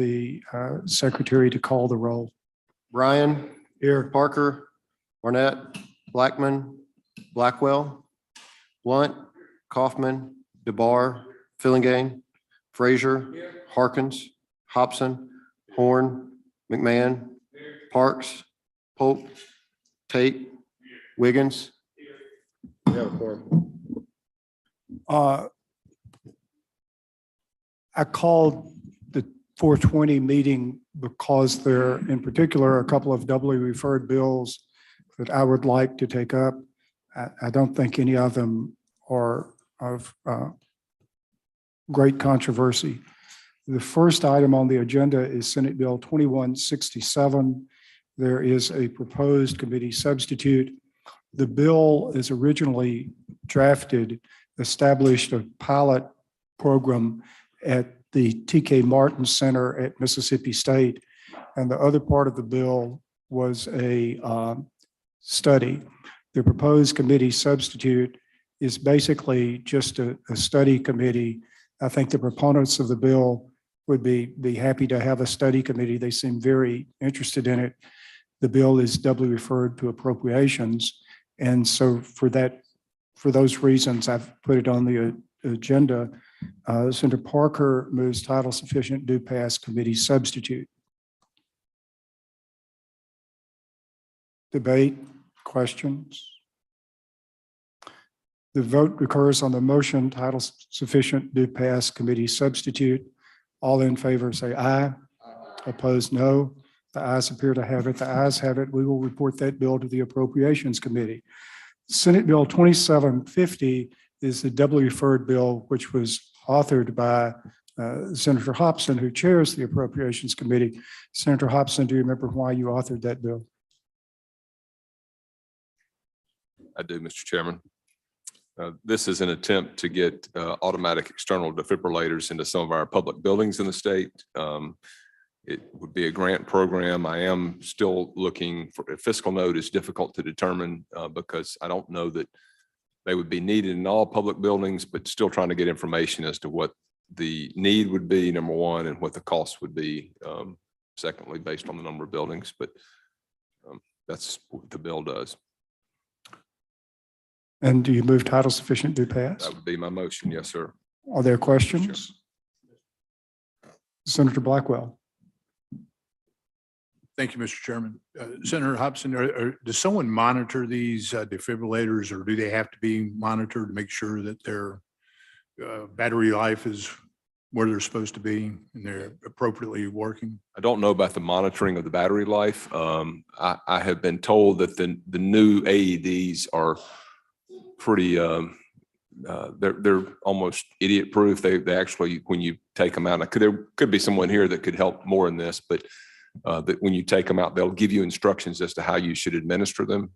the secretary to call the roll. Bryan, Here. Parker, Barnett, Blackman, Blackwell, Blunt, Kaufman, DeBar, Fillingane, Frazier, Harkins, Hobson, Horn, McMahon, Parks, Pope, Tate, Wiggins. We have a quorum. I called the 420 meeting because there, in particular, are a couple of doubly referred bills that I would like to take up. I don't think any of them are of great controversy. The first item on the agenda is Senate Bill 2167. There is a proposed committee substitute. The bill is originally drafted, established a pilot program at the TK Martin Center at Mississippi State. And the other part of the bill was a study. The proposed committee substitute is basically just a study committee. I think the proponents of the bill would be happy to have a study committee. They seem very interested in it. The bill is doubly referred to appropriations. And so for those reasons, I've put it on the agenda. Senator Parker moves title sufficient do pass committee substitute. Debate, questions? The vote recurs on the motion title sufficient do pass committee substitute. All in favor say aye. Opposed, no. The ayes appear to have it. The ayes have it. We will report that bill to the Appropriations Committee. Senate Bill 2750 is the doubly referred bill, which was authored by Senator Hobson, who chairs the Appropriations Committee. Senator Hobson, do you remember why you authored that bill? I do, Mr. Chairman. This is an attempt to get automatic external defibrillators into some of our public buildings in the state. It would be a grant program. I am still looking for a fiscal note is difficult to determine because I don't know that they would be needed in all public buildings, but still trying to get information as to what the need would be, number one, and what the cost would be, secondly, based on the number of buildings. But that's what the bill does. And do you move title sufficient do pass? That would be my motion. Yes, sir. Are there questions? Senator Blackwell. Thank you, Mr. Chairman. Senator Hobson, does someone monitor these defibrillators, or do they have to be monitored to make sure that their battery life is where they're supposed to be and they're appropriately working? I don't know about the monitoring of the battery life. I have been told that the new AEDs are pretty, they're almost idiot proof. They actually, when you take them out, there could be someone here that could help more in this, but that when you take them out, they'll give you instructions as to how you should administer them.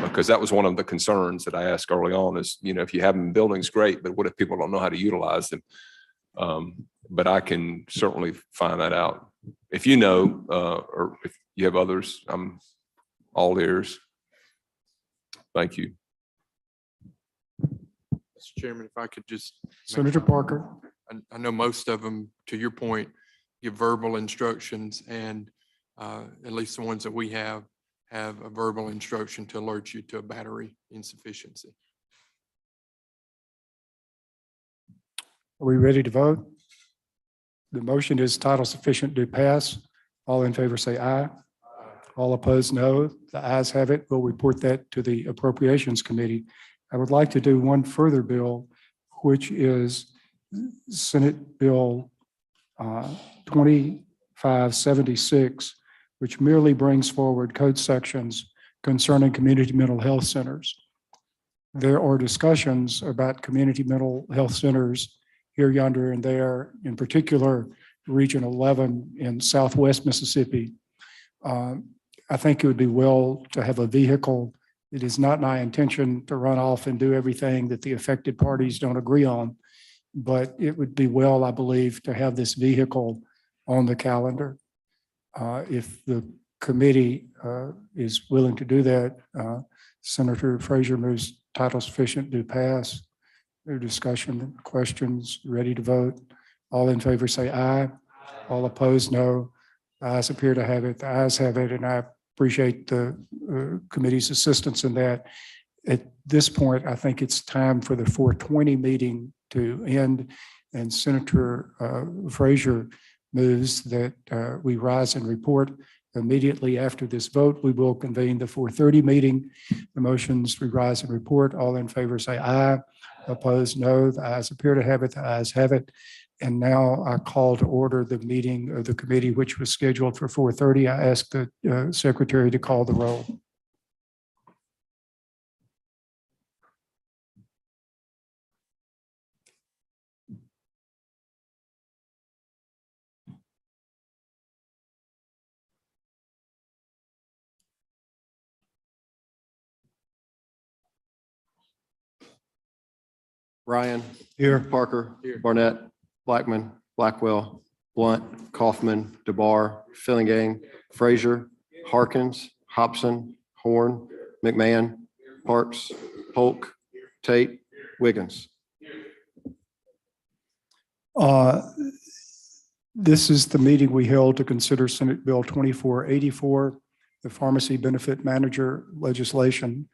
Because that was one of the concerns that I asked early on is, if you have them in buildings, great, but what if people don't know how to utilize them? But I can certainly find that out. If you know, or if you have others, I'm all ears. Thank you. Mr. Chairman, if I could just. Senator Parker. I know most of them, to your point, give verbal instructions, and at least the ones that we have a verbal instruction to alert you to a battery insufficiency. Are we ready to vote? The motion is title sufficient to pass. All in favor say aye. All opposed, no. The ayes have it. We'll report that to the Appropriations Committee. I would like to do one further bill, which is Senate Bill 2576, which merely brings forward code sections concerning community mental health centers. There are discussions about community mental health centers here, yonder, and there, in particular, Region 11 in Southwest Mississippi. I think it would be well to have a vehicle. It is not my intention to run off and do everything that the affected parties don't agree on, but it would be well, I believe, to have this vehicle on the calendar. If the committee is willing to do that, Senator Frazier moves title sufficient to pass. Their discussion, questions, ready to vote. All in favor say aye. All opposed, no. The ayes appear to have it. The ayes have it, and I appreciate the committee's assistance in that. At this point, I think it's time for the 420 meeting to end, and Senator Frazier moves that we rise and report. Immediately after this vote, we will convene the 4:30 meeting. The motions, we rise and report. All in favor say aye. Opposed, no. The ayes appear to have it. The ayes have it. And now I call to order the meeting of the committee, which was scheduled for 4:30. I ask the secretary to call the roll. Ryan, Here. Parker, Barnett, Blackman, Blackwell, Blunt, Kaufman, DeBar, Fillingang, Frazier, Harkins, Hobson, Horn, McMahon, Parks, Polk, Tate, Wiggins. This is the meeting we held to consider Senate Bill 2484, the pharmacy benefit manager legislation.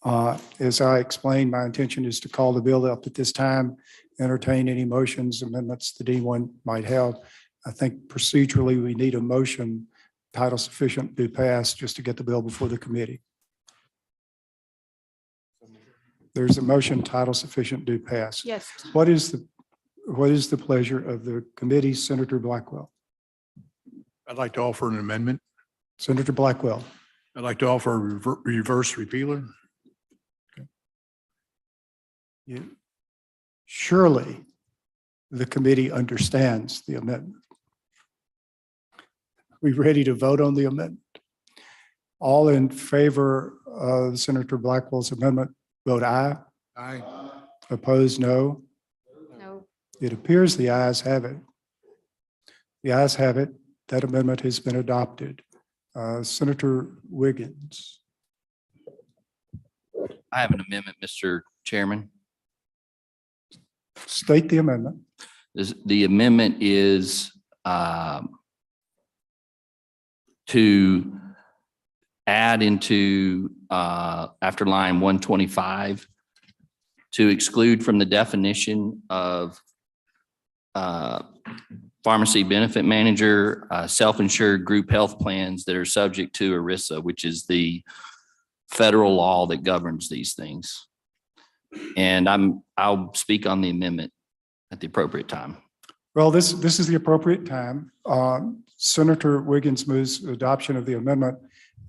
As I explained, my intention is to call the bill up at this time, entertain any motions, amendments that anyone might have. I think procedurally, we need a motion, title sufficient to pass, just to get the bill before the committee. There's a motion, title sufficient to pass. Yes. What is the pleasure of the committee, Senator Blackwell? I'd like to offer an amendment. Senator Blackwell. I'd like to offer a reverse repealer. Surely the committee understands the amendment. We ready to vote on the amendment? All in favor of Senator Blackwell's amendment, vote aye. Aye. Opposed, no. No. It appears the ayes have it. The ayes have it. That amendment has been adopted. Senator Wiggins. I have an amendment, Mr. Chairman. State the amendment. The amendment is to add into after line 125 to exclude from the definition of pharmacy benefit manager, self-insured group health plans that are subject to ERISA, which is the federal law that governs these things. And I'll speak on the amendment at the appropriate time. Well, this is the appropriate time. Senator Wiggins moves adoption of the amendment,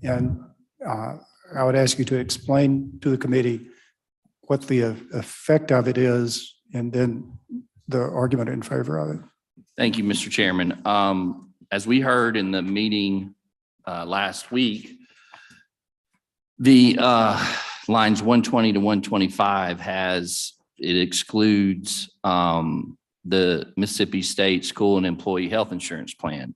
and I would ask you to explain to the committee what the effect of it is, and then the argument in favor of it. Thank you, Mr. Chairman. As we heard in the meeting last week, the lines 120 to 125 it excludes the Mississippi State School and Employee Health Insurance Plan,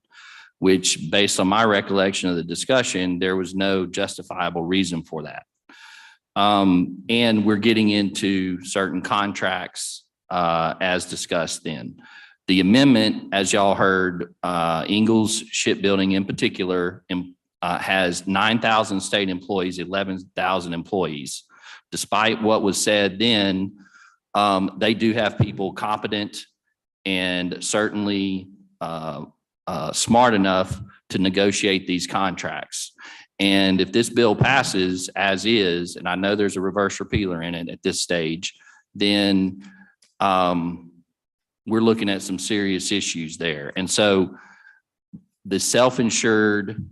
which, based on my recollection of the discussion, there was no justifiable reason for that. And we're getting into certain contracts as discussed then. The amendment, as y'all heard, Ingalls Shipbuilding in particular has 9,000 state employees, 11,000 employees. Despite what was said then, they do have people competent and certainly smart enough to negotiate these contracts. And if this bill passes as is, and I know there's a reverse repealer in it at this stage, then we're looking at some serious issues there. And so the self-insured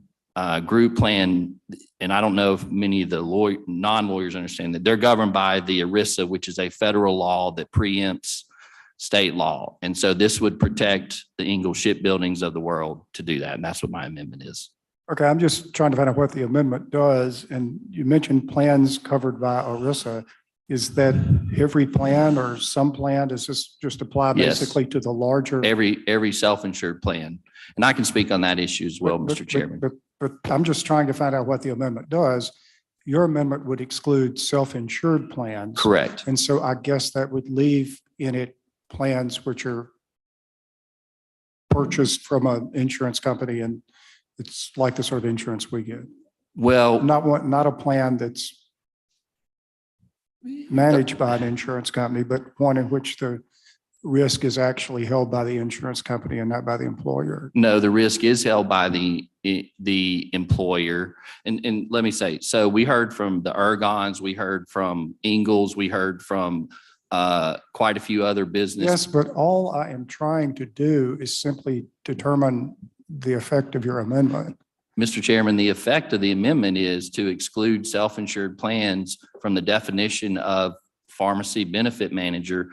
group plan, and I don't know if many of the non-lawyers understand that they're governed by the ERISA, which is a federal law that preempts state law. And so this would protect the Ingalls Shipbuildings of the world to do that. And that's what my amendment is. Okay, I'm just trying to find out what the amendment does. And you mentioned plans covered by ERISA. Is that every plan or some plan? Does this just apply Yes. basically to the larger? Every self-insured plan. And I can speak on that issue as well, Mr. Chairman. But I'm just trying to find out what the amendment does. Your amendment would exclude self-insured plans. Correct. And so I guess that would leave in it plans which are purchased from an insurance company and it's like the sort of insurance we get. Well, Not a plan that's managed by an insurance company, but one in which the risk is actually held by the insurance company and not by the employer. no, the risk is held by the employer. And let me say, so we heard from the Ergons, we heard from Ingalls, we heard from quite a few other business. Yes, but all I am trying to do is simply determine the effect of your amendment. Mr. Chairman, the effect of the amendment is to exclude self-insured plans from the definition of pharmacy benefit manager,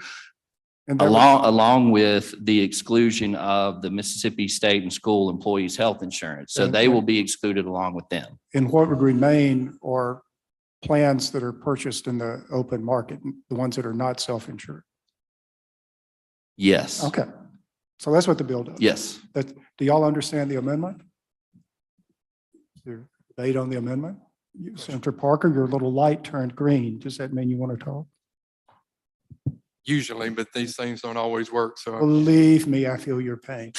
And that would- along with the exclusion of the Mississippi State and School Employees Health Insurance. So they will be excluded along with them. And what would remain are plans that are purchased in the open market, the ones that are not self-insured. Yes, Okay. So that's what the bill does. yes. Do y'all understand the amendment? Your debate on the amendment? Senator Parker, your little light turned green. Does that mean you want to talk? Usually, but these things don't always work. So Believe me, I feel your pain.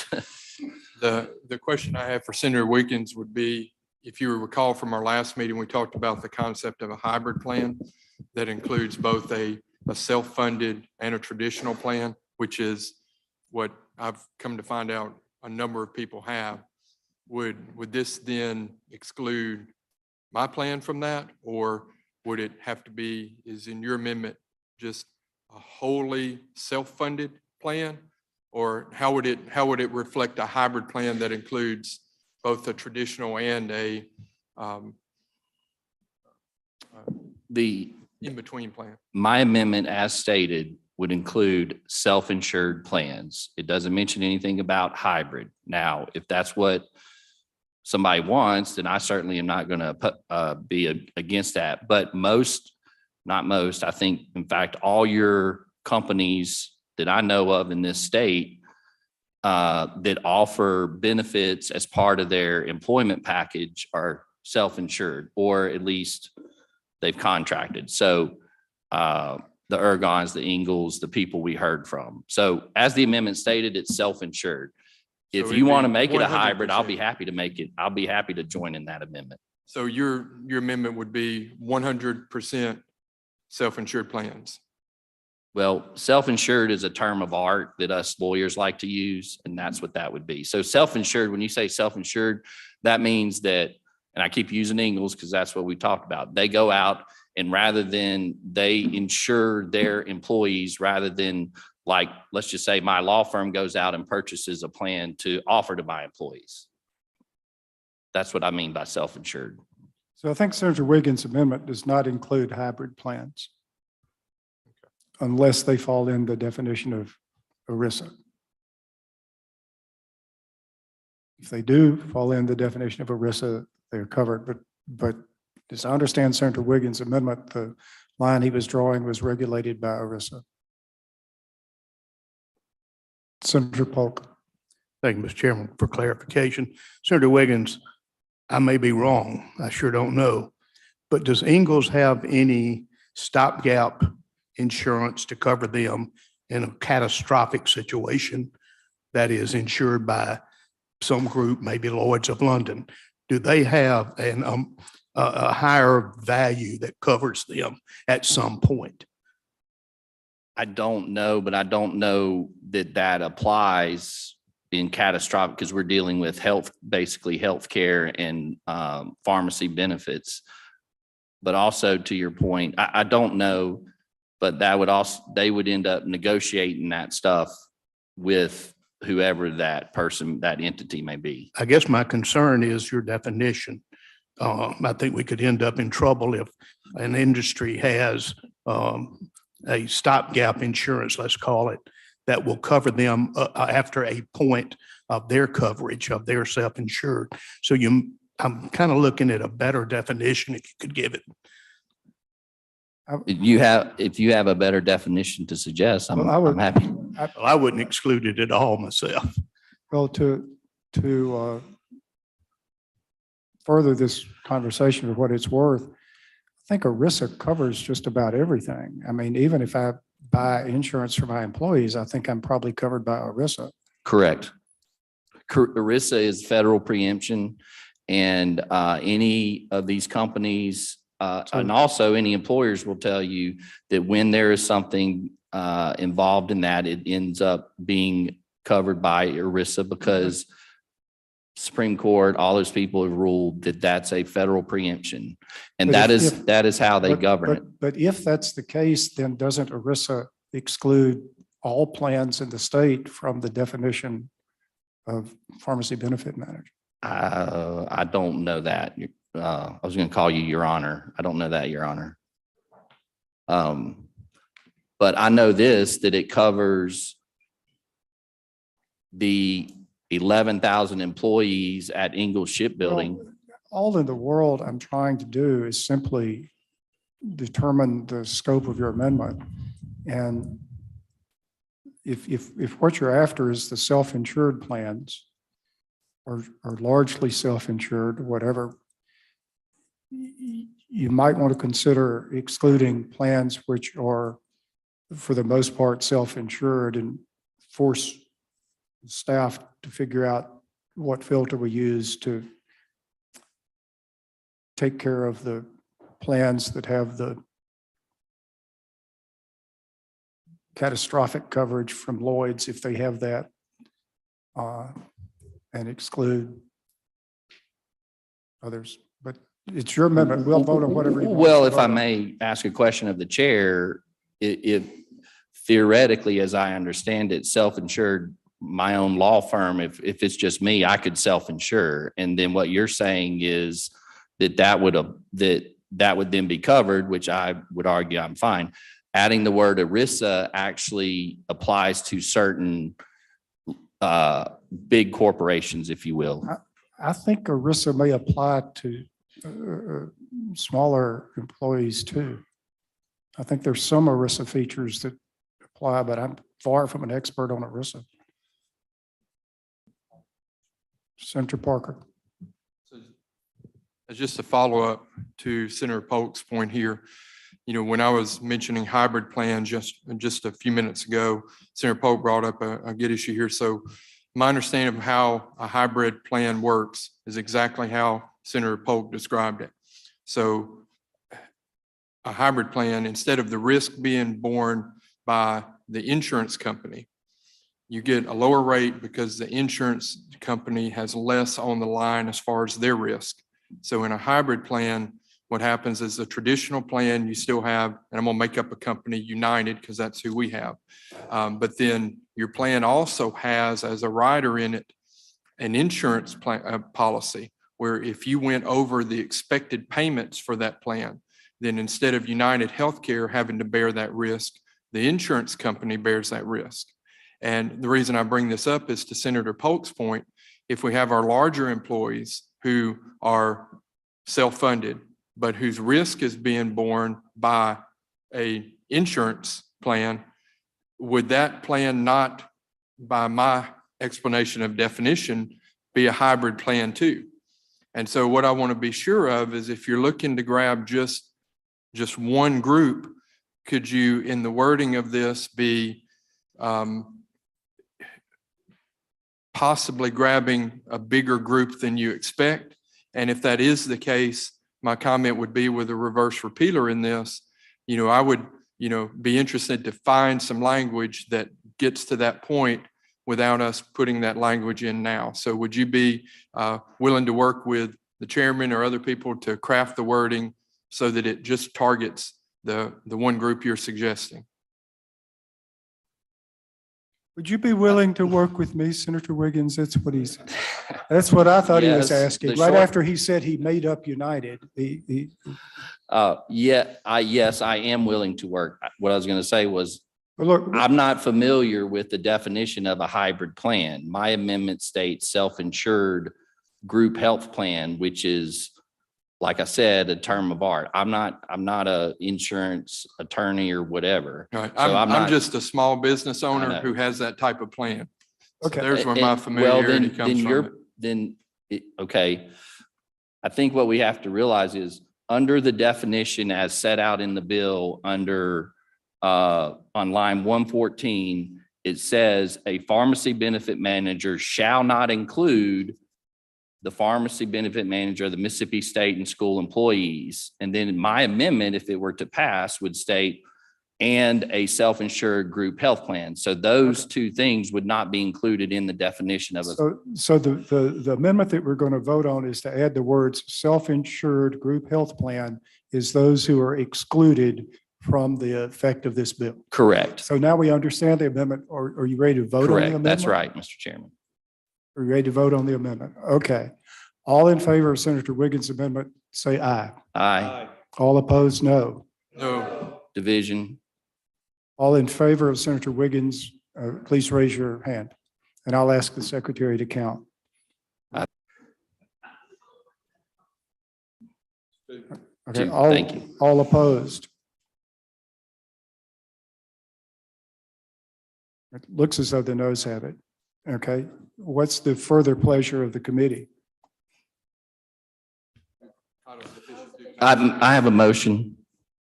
the question I have for Senator Wiggins would be, if you recall from our last meeting, we talked about the concept of a hybrid plan that includes both a self-funded and a traditional plan, which is what I've come to find out a number of people have. Would this then exclude my plan from that? Or would it have to be, is in your amendment, just a wholly self-funded plan? Or how would it reflect a hybrid plan that includes both a traditional and a The, in-between plan? my amendment as stated would include self-insured plans. It doesn't mention anything about hybrid. Now, if that's what somebody wants, then I certainly am not going to be against that. But not most, I think, in fact, all your companies that I know of in this state that offer benefits as part of their employment package are self-insured, or at least they've contracted. So the Ergons, the Ingalls, the people we heard from. So as the amendment stated, it's self-insured. If So you it'd want to be make it a hybrid, I'll be 100%. happy to make it. I'll be happy to join in that amendment. So your amendment would be 100% self-insured plans. Well, self-insured is a term of art that us lawyers like to use, and that's what that would be. So self-insured, when you say self-insured, that means that, and I keep using Ingalls because that's what we talked about. They go out and rather than they insure their employees, rather than like, let's just say my law firm goes out and purchases a plan to offer to my employees. That's what I mean by self-insured. So I think Senator Wiggins' amendment does not include hybrid plans unless they fall in the definition of ERISA. If they do fall in the definition of ERISA, they're covered. But as I understand Senator Wiggins' amendment, the line he was drawing was regulated by ERISA. Senator Polk. Thank you, Mr. Chairman, for clarification. Senator Wiggins, I may be wrong. I sure don't know. But does Ingalls have any stopgap insurance to cover them in a catastrophic situation that is insured by some group, maybe Lloyd's of London? Do they have a higher value that covers them at some point? I don't know, but I don't know that that applies in catastrophic because we're dealing with basically healthcare and pharmacy benefits. But also to your point, I don't know, but they would end up negotiating that stuff with whoever that person, that entity may be. I guess my concern is your definition. I think we could end up in trouble if an industry has a stopgap insurance, let's call it, that will cover them after a point of their coverage of their self-insured. So I'm kind of looking at a better definition if you could give it. If you have a better definition to suggest, Well, I would- I'm happy. Well, I wouldn't exclude it at all myself. Well, to further this conversation for what it's worth, I think ERISA covers just about everything. I mean, even if I buy insurance for my employees, I think I'm probably covered by ERISA. Correct. ERISA is federal preemption, and any of these companies, and also any employers will tell you that when there is something involved in that, it ends up being covered by ERISA because Supreme Court, all those people have ruled that that's a federal preemption. And But that is how they but- govern but- it. But if that's the case, then doesn't ERISA exclude all plans in the state from the definition of pharmacy benefit manager? I don't know that. I was going to call you Your Honor. I don't know that, Your Honor. But I know this, that it covers the 11,000 employees at Ingalls Shipbuilding. Well, all in the world I'm trying to do is simply determine the scope of your amendment. And if what you're after is the self-insured plans or largely self-insured, whatever, you might want to consider excluding plans which are, for the most part, self-insured and force staff to figure out what filter we use to take care of the plans that have the catastrophic coverage from Lloyd's, if they have that, and exclude others. But it's your amendment. We'll vote on whatever you want. Well, to if I vote on. may ask a question of the chair, if theoretically, as I understand it, self-insured, my own law firm, if it's just me, I could self-insure. And then what you're saying is that would then be covered, which I would argue I'm fine. Adding the word ERISA actually applies to certain big corporations, if you will. I think ERISA may apply to smaller employees too. I think there's some ERISA features that apply, but I'm far from an expert on ERISA. Senator Parker. As just a follow-up to Senator Polk's point here, when I was mentioning hybrid plans just a few minutes ago, Senator Polk brought up a good issue here. So my understanding of how a hybrid plan works is exactly how Senator Polk described it. So a hybrid plan, instead of the risk being borne by the insurance company, you get a lower rate because the insurance company has less on the line as far as their risk. So in a hybrid plan, what happens is a traditional plan, you still have, and I'm gonna make up a company, United, because that's who we have. But then your plan also has as a rider in it, an insurance plan, policy, where if you went over the expected payments for that plan, then instead of United Healthcare having to bear that risk, the insurance company bears that risk. And the reason I bring this up is to Senator Polk's point, if we have our larger employees who are self-funded, but whose risk is being borne by a insurance plan, would that plan not, by my explanation of definition, be a hybrid plan too? And so what I want to be sure of is if you're looking to grab just one group, could you, in the wording of this, be possibly grabbing a bigger group than you expect? And if that is the case, my comment would be with a reverse repealer in this, I would, be interested to find some language that gets to that point without us putting that language in now. So would you be willing to work with the chairman or other people to craft the wording so that it just targets the one group you're suggesting? Would you be willing to work with me, Senator Wiggins? That's what I thought he was Yes, asking. the Right short- after he said he made up United. Yes, I am willing to work. What I was going to say was, But look, I'm not familiar with the definition of a hybrid plan. My amendment states self-insured group health plan, which is, like I said, a term of art. I'm not a insurance attorney or whatever. Right. So I'm not- just a small business owner know. who has that type of plan. So Okay. there's where my Well, familiarity comes from. Okay. I think what we have to realize is under the definition as set out in the bill under on line 114, it says a pharmacy benefit manager shall not include the pharmacy benefit manager of the Mississippi State and school employees. And then my amendment, if it were to pass, would state and a self-insured group health plan. So those two things would not be included in the definition of a, So the amendment that we're going to vote on is to add the words self-insured group health plan is those who are excluded from the effect of this bill. correct, So now we understand the amendment. Are you ready to vote on the amendment? correct. That's right, Mr. Chairman. Are you ready to vote on the amendment? Okay. All in favor of Senator Wiggins' amendment, say aye. Aye. All opposed, no. No, Division. All in favor of Senator Wiggins, please raise your hand, and I'll ask the secretary to count. Okay, Thank you. all opposed. It looks as though the noes have it. Okay, what's the further pleasure of the committee? I have a motion,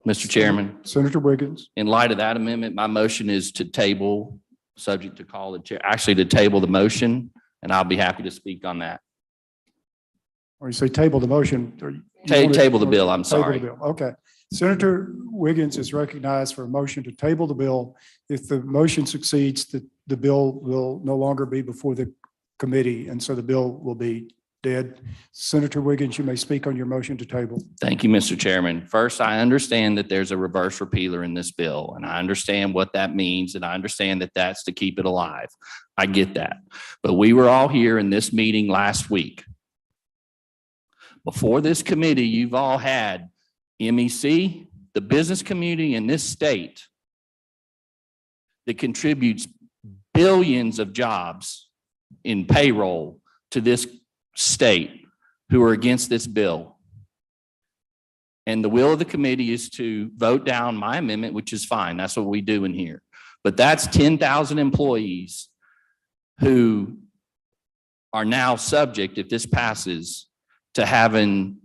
Mr. Chairman. Senator Wiggins, In light of that amendment, my motion is to table, subject to call the chair, actually to table the motion, and I'll be happy to speak on that. or you say table the motion? or you want to- Table the bill, I'm Table the sorry. bill. Okay. Senator Wiggins is recognized for a motion to table the bill. If the motion succeeds, the bill will no longer be before the committee, and so the bill will be dead. Senator Wiggins, you may speak on your motion to table. Thank you, Mr. Chairman. First, I understand that there's a reverse repealer in this bill, and I understand what that means, and I understand that that's to keep it alive. I get that. But we were all here in this meeting last week. Before this committee, you've all had MEC, the business community in this state that contributes billions of jobs in payroll to this state who are against this bill. And the will of the committee is to vote down my amendment, which is fine. That's what we do in here. But that's 10,000 employees who are now subject, if this passes, to having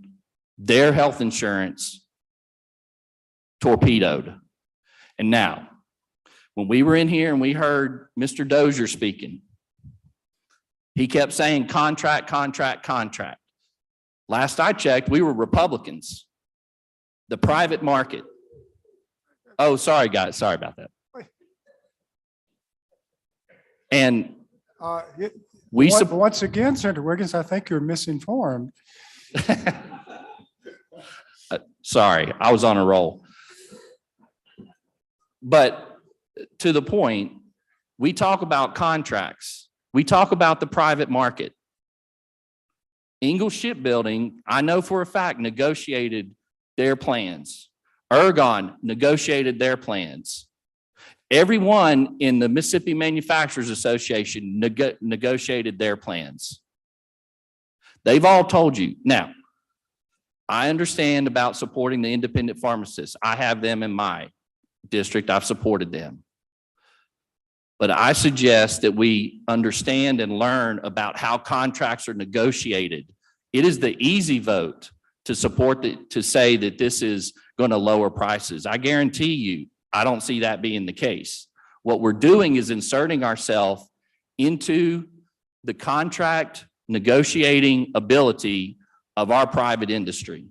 their health insurance torpedoed. And now, when we were in here and we heard Mr. Dozier speaking, he kept saying contract, contract, contract. Last I checked, we were Republicans. The private market. Oh, sorry, guys. Sorry about that. And we, Once again, Senator Wiggins, I think you're misinformed. sorry, I was on a roll. But to the point, we talk about contracts. We talk about the private market. Ingalls Shipbuilding, I know for a fact, negotiated their plans. Ergon negotiated their plans. Everyone in the Mississippi Manufacturers Association negotiated their plans. They've all told you. Now, I understand about supporting the independent pharmacists. I have them in my district. I've supported them. But I suggest that we understand and learn about how contracts are negotiated. It is the easy vote to support to say that this is going to lower prices. I guarantee you, I don't see that being the case. What we're doing is inserting ourselves into the contract negotiating ability of our private industry.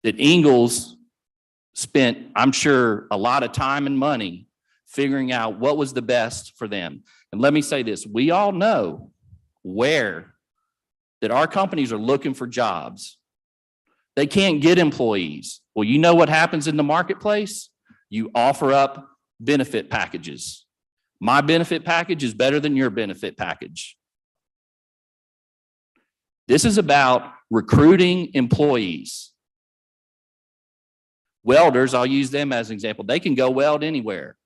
That Ingalls spent, I'm sure, a lot of time and money figuring out what was the best for them. And let me say this, we all know where that our companies are looking for jobs. They can't get employees. Well, you know what happens in the marketplace? You offer up benefit packages. My benefit package is better than your benefit package. This is about recruiting employees. Welders, I'll use them as an example. They can go weld anywhere.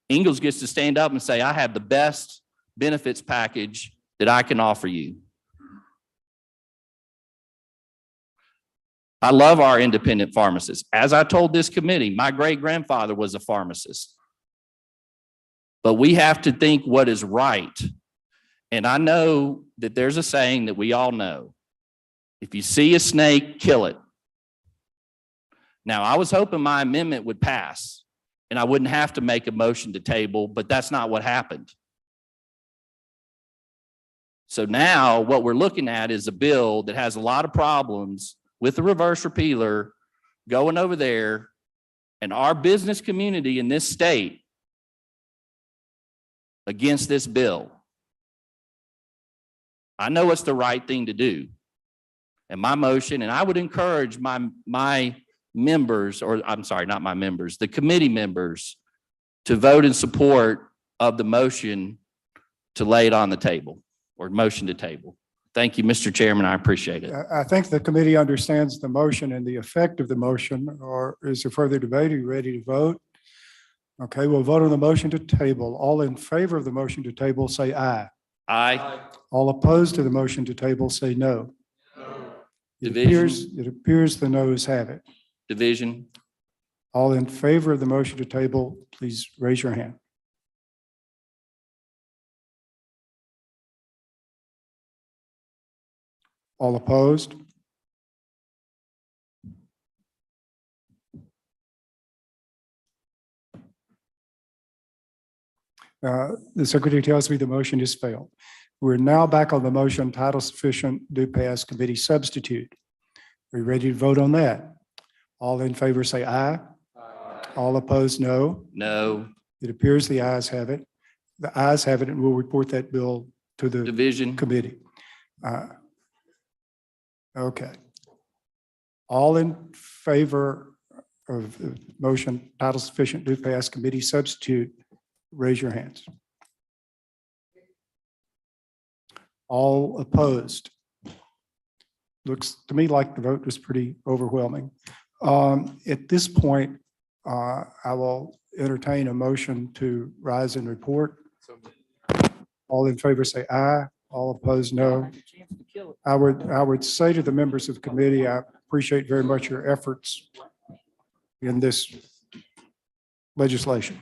Ingalls gets to stand up and say, I have the best benefits package that I can offer you. I love our independent pharmacists. As I told this committee, my great-grandfather was a pharmacist. But we have to think what is right. And I know that there's a saying that we all know. If you see a snake, kill it. Now, I was hoping my amendment would pass and I wouldn't have to make a motion to table, but that's not what happened. So now what we're looking at is a bill that has a lot of problems with the reverse repealer going over there, and our business community in this state against this bill. I know it's the right thing to do. And my motion, and I would encourage my members, or I'm sorry, not my members, the committee members, to vote in support of the motion to lay it on the table, or motion to table. Thank you, Mr. Chairman. I appreciate it. I think the committee understands the motion and the effect of the motion, or is there further debate? Are you ready to vote? Okay, we'll vote on the motion to table. All in favor of the motion to table, say aye. Aye. All opposed to the motion to table, say no. Division. It appears the noes have it. Division. All in favor of the motion to table, please raise your hand. All opposed? The secretary tells me the motion has failed. We're now back on the motion, title sufficient, do pass, committee substitute. Are you ready to vote on that? All in favor say aye. All opposed, no. No. It appears the ayes have it. The ayes have it, and we'll report that bill to the Division. committee. Okay. All in favor of the motion, title sufficient, do pass, committee substitute, raise your hands. All opposed? Looks to me like the vote was pretty overwhelming. At this point, I will entertain a motion to rise and report. All in favor say aye. All opposed, no. I would say to the members of the committee, I appreciate very much your efforts in this legislation.